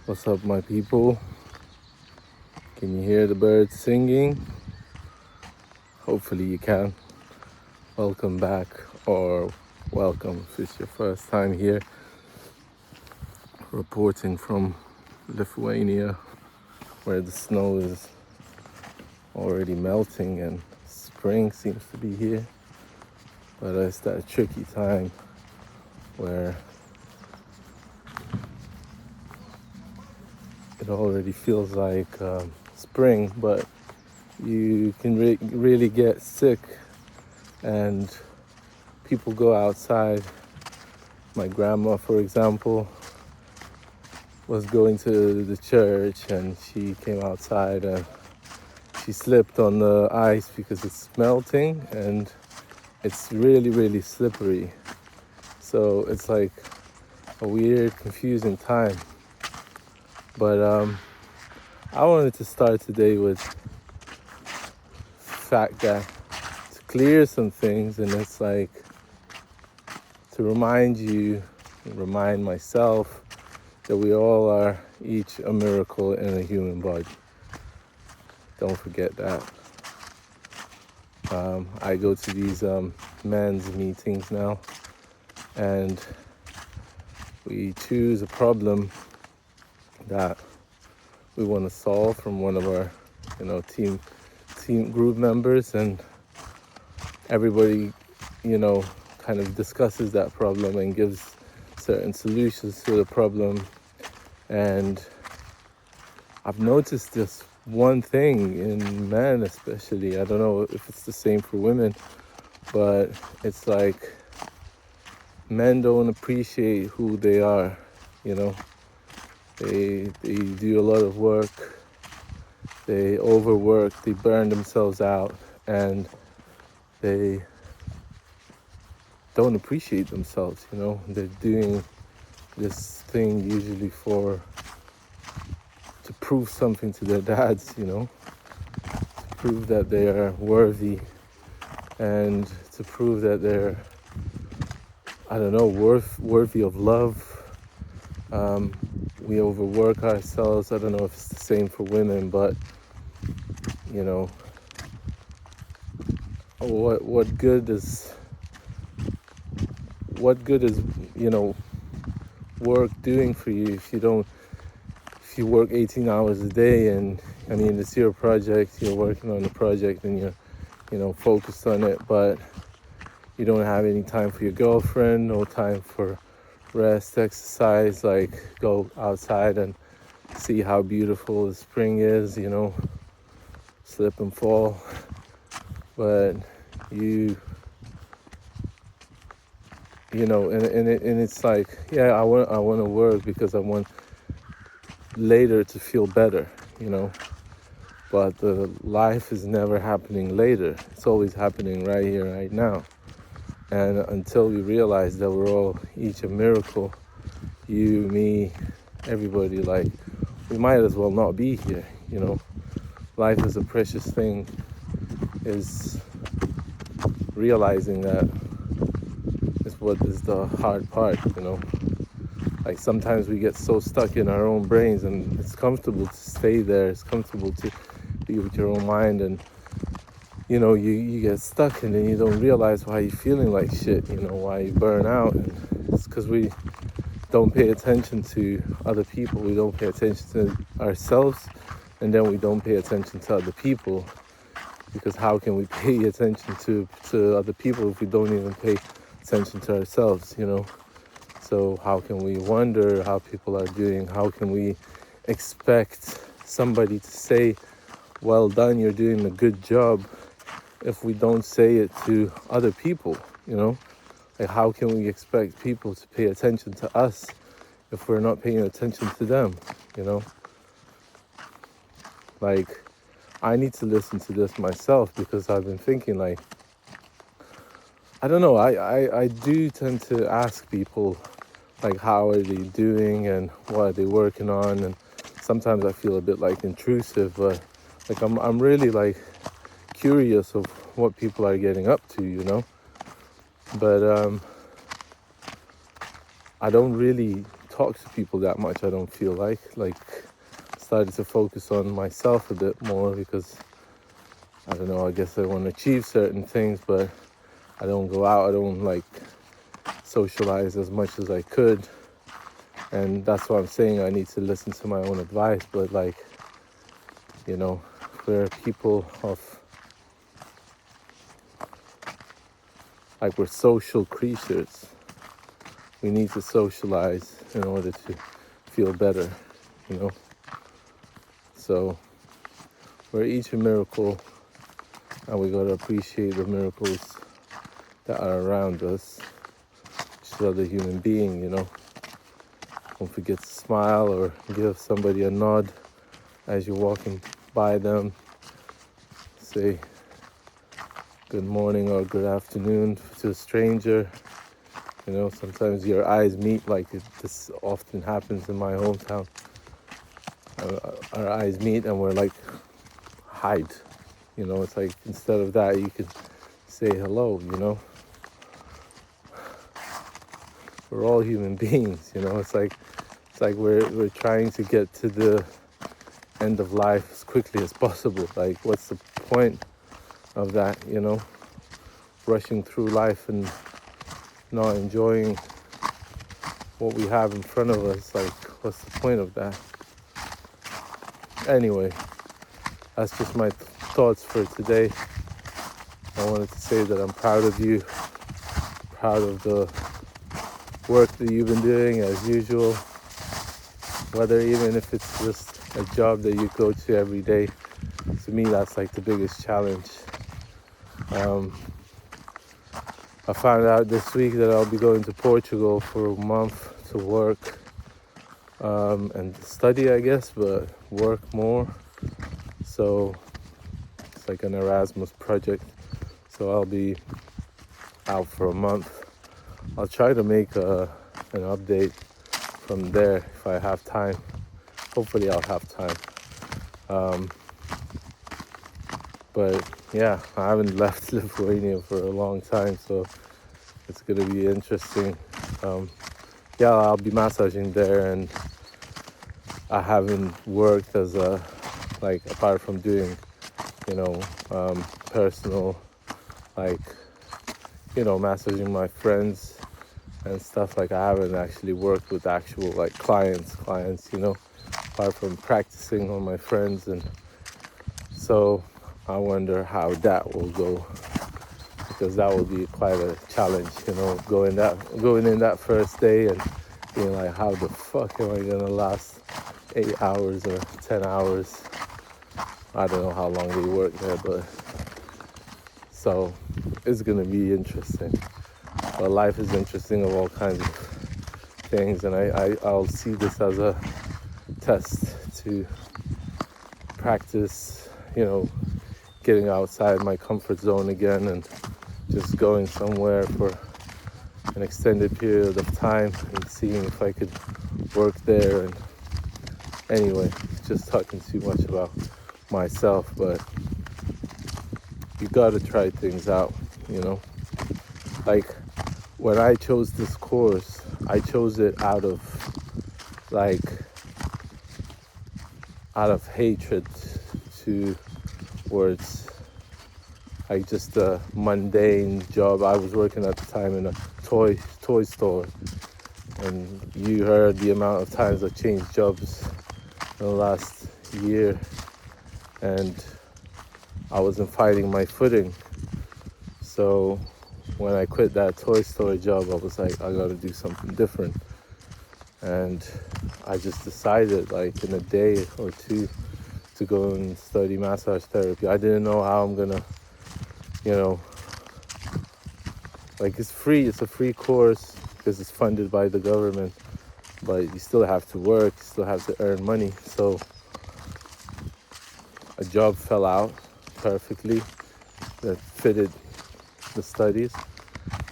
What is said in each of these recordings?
What's up, my people? Can you hear the birds singing? Hopefully you can. Welcome back, or welcome if it's your first time here. Reporting from Lithuania, where the snow is already melting and spring seems to be here. But it's that tricky time where it already feels like spring, but you can really get sick and people go outside. My grandma, for example, was going to the church and she came outside and she slipped on the ice because it's melting and it's really slippery. So it's like a weird, confusing time. But I wanted to start today with the fact that to clear some things, and it's like to remind you, remind myself that we all are each a miracle in a human body. Don't forget that. I go to these men's meetings now, and we choose a problem that we want to solve from one of our, team group members, and everybody, kind of discusses that problem and gives certain solutions to the problem. And I've noticed this one thing in men especially. I don't know if it's the same for women, but it's like men don't appreciate who they are, They do a lot of work, they overwork, they burn themselves out, and they don't appreciate themselves, They're doing this thing usually to prove something to their dads, to prove that they are worthy and to prove that they're, worthy of love. We overwork ourselves. I don't know if it's the same for women, but what good is work doing for you if you work 18 hours a day, and I mean it's your project, you're working on the project and you're focused on it, but you don't have any time for your girlfriend, no time for rest, exercise, like go outside and see how beautiful the spring is, slip and fall. But and it's like, yeah, I want to work because I want later to feel better, but the life is never happening later. It's always happening right here, right now. And until we realize that we're all each a miracle, you, me, everybody, like, we might as well not be here, Life is a precious thing, is realizing that is what is the hard part, Like sometimes we get so stuck in our own brains, and it's comfortable to stay there, it's comfortable to be with your own mind, and you get stuck, and then you don't realize why you're feeling like shit, why you burn out. And it's because we don't pay attention to other people, we don't pay attention to ourselves, and then we don't pay attention to other people, because how can we pay attention to other people if we don't even pay attention to ourselves, So how can we wonder how people are doing? How can we expect somebody to say, well done, you're doing a good job, if we don't say it to other people, Like how can we expect people to pay attention to us if we're not paying attention to them, Like, I need to listen to this myself, because I've been thinking, like, I don't know, I do tend to ask people, like, how are they doing and what are they working on, and sometimes I feel a bit like intrusive, but like I'm really like curious of what people are getting up to, but I don't really talk to people that much. I don't feel like started to focus on myself a bit more because I don't know, I guess I want to achieve certain things, but I don't go out, I don't like socialize as much as I could. And that's what I'm saying, I need to listen to my own advice. But like, you know, we're people of, like, we're social creatures. We need to socialize in order to feel better, you know. So we're each a miracle, and we gotta appreciate the miracles that are around us. Just other human being, you know. Don't forget to smile or give somebody a nod as you're walking by them. Say good morning or good afternoon to a stranger. You know, sometimes your eyes meet, like this often happens in my hometown. Our eyes meet and we're like, hide. You know, it's like instead of that, you could say hello, you know. We're all human beings, you know. It's like we're trying to get to the end of life as quickly as possible. Like, what's the point of that, you know? Rushing through life and not enjoying what we have in front of us. Like, what's the point of that? Anyway, that's just my thoughts for today. I wanted to say that I'm proud of you, proud of the work that you've been doing as usual, whether even if it's just a job that you go to every day. To me, that's like the biggest challenge. I found out this week that I'll be going to Portugal for a month to work and study, I guess, but work more. So it's like an Erasmus project. So I'll be out for a month. I'll try to make an update from there if I have time. Hopefully I'll have time. But yeah, I haven't left Lithuania for a long time, so it's gonna be interesting. Yeah, I'll be massaging there, and I haven't worked as a, like, apart from doing, you know, personal, like, you know, massaging my friends and stuff. Like, I haven't actually worked with actual, like, clients, you know, apart from practicing on my friends. And so I wonder how that will go, because that will be quite a challenge, you know, going in that first day and being like, how the fuck am I gonna last 8 hours or 10 hours? I don't know how long they work there, but so it's gonna be interesting. But life is interesting of all kinds of things, and I'll see this as a test to practice, you know, getting outside my comfort zone again and just going somewhere for an extended period of time and seeing if I could work there. And anyway, just talking too much about myself, but you gotta try things out, you know. Like, when I chose this course, I chose it out of hatred towards like just a mundane job. I was working at the time in a toy store, and you heard the amount of times I've changed jobs in the last year, and I wasn't finding my footing. So when I quit that toy store job, I was like, I gotta do something different. And I just decided, like, in a day or two to go and study massage therapy. I didn't know how I'm gonna, you know, like, it's free, it's a free course because it's funded by the government, but you still have to work, you still have to earn money. So a job fell out perfectly that fitted the studies,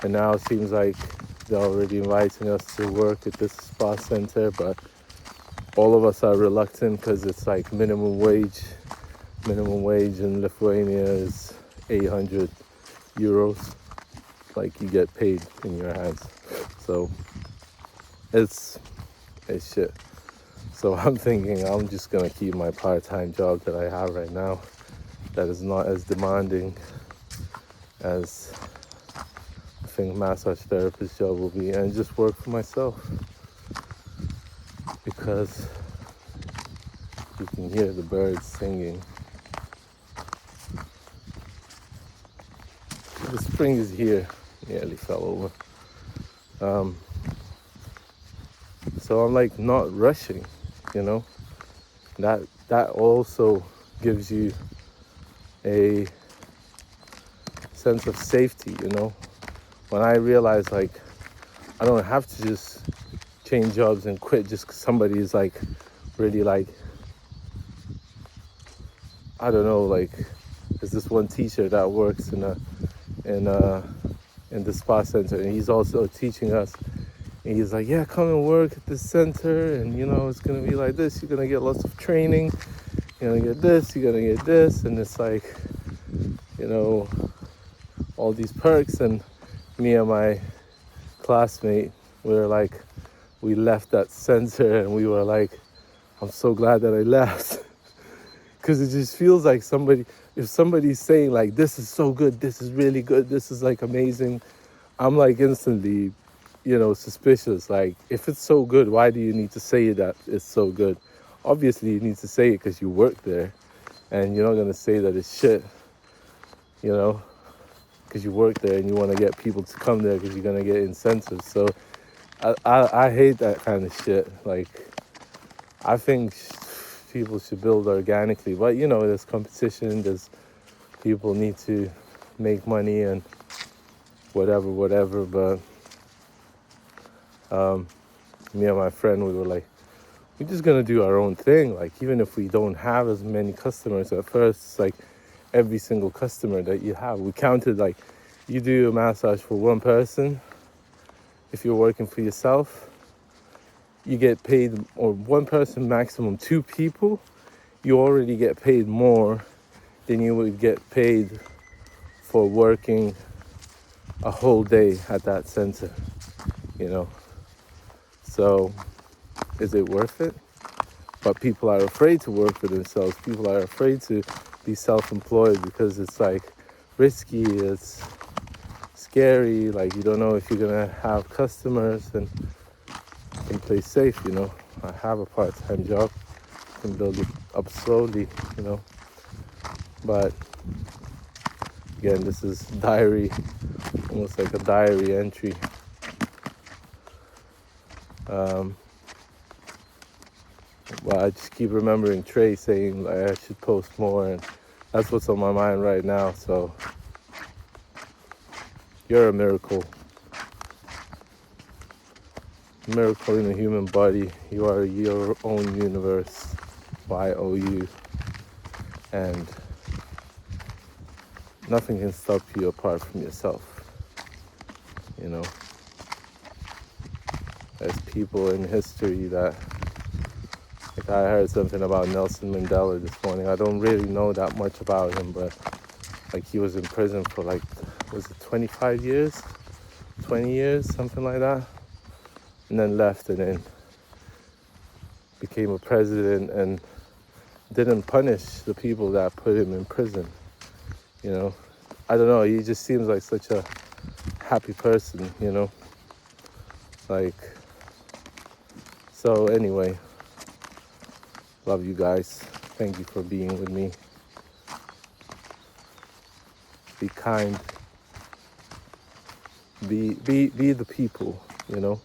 and now it seems like they're already inviting us to work at this spa center, but all of us are reluctant because it's like minimum wage in Lithuania is 800 euros, like you get paid in your hands. So it's it's shit. So I'm thinking I'm just gonna keep my part-time job that I have right now, that is not as demanding as I think massage therapist job will be, and just work for myself, because you can hear the birds singing. The spring is here. Nearly fell over. So I'm like not rushing, you know. That also gives you a sense of safety, you know. When I realize like I don't have to just change jobs and quit just because somebody is like really like, I don't know, like there's this one teacher that works in the spa center, and he's also teaching us. And he's like, yeah, come and work at this center, and you know it's gonna be like this. You're gonna get lots of training. You're gonna get this. You're gonna get this, and it's like, you know, all these perks. And me and my classmate, we left that center, and we were like, I'm so glad that I left, because it just feels like if somebody's saying like, this is so good, this is really good, this is like amazing, I'm like instantly, you know, suspicious. Like, if it's so good, why do you need to say that it's so good? Obviously you need to say it because you work there, and you're not going to say that it's shit, you know, because you work there and you want to get people to come there because you're going to get incentives. So I hate that kind of shit. Like, I think people should build organically, but you know, there's competition, there's people need to make money and whatever, but me and my friend, we were like, we're just gonna do our own thing. Like, even if we don't have as many customers at first, it's like every single customer that you have, we counted, like, you do a massage for one person, if you're working for yourself, you get paid, or one person, maximum 2 people, you already get paid more than you would get paid for working a whole day at that center, you know. So is it worth it? But people are afraid to work for themselves. People are afraid to be self-employed because it's like risky, it's scary, like you don't know if you're gonna have customers, and you can play safe, you know. I have a part-time job, I can build it up slowly, you know. But again, this is diary, almost like a diary entry. Well, I just keep remembering Trey saying like I should post more, and that's what's on my mind right now. So you're a miracle in the human body. You are your own universe, YOU, and nothing can stop you apart from yourself, you know. There's people in history that, like, I heard something about Nelson Mandela this morning. I don't really know that much about him, but like, he was in prison for like, was it 25 years? 20 years, something like that. And then left, and then became a president and didn't punish the people that put him in prison, you know. I don't know, he just seems like such a happy person, you know. Like, so anyway, love you guys. Thank you for being with me. Be kind. Be the people, you know.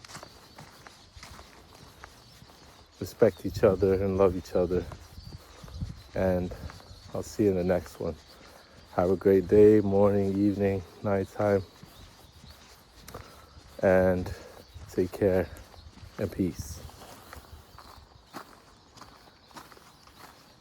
Respect each other and love each other. And I'll see you in the next one. Have a great day, morning, evening, nighttime. And take care and peace.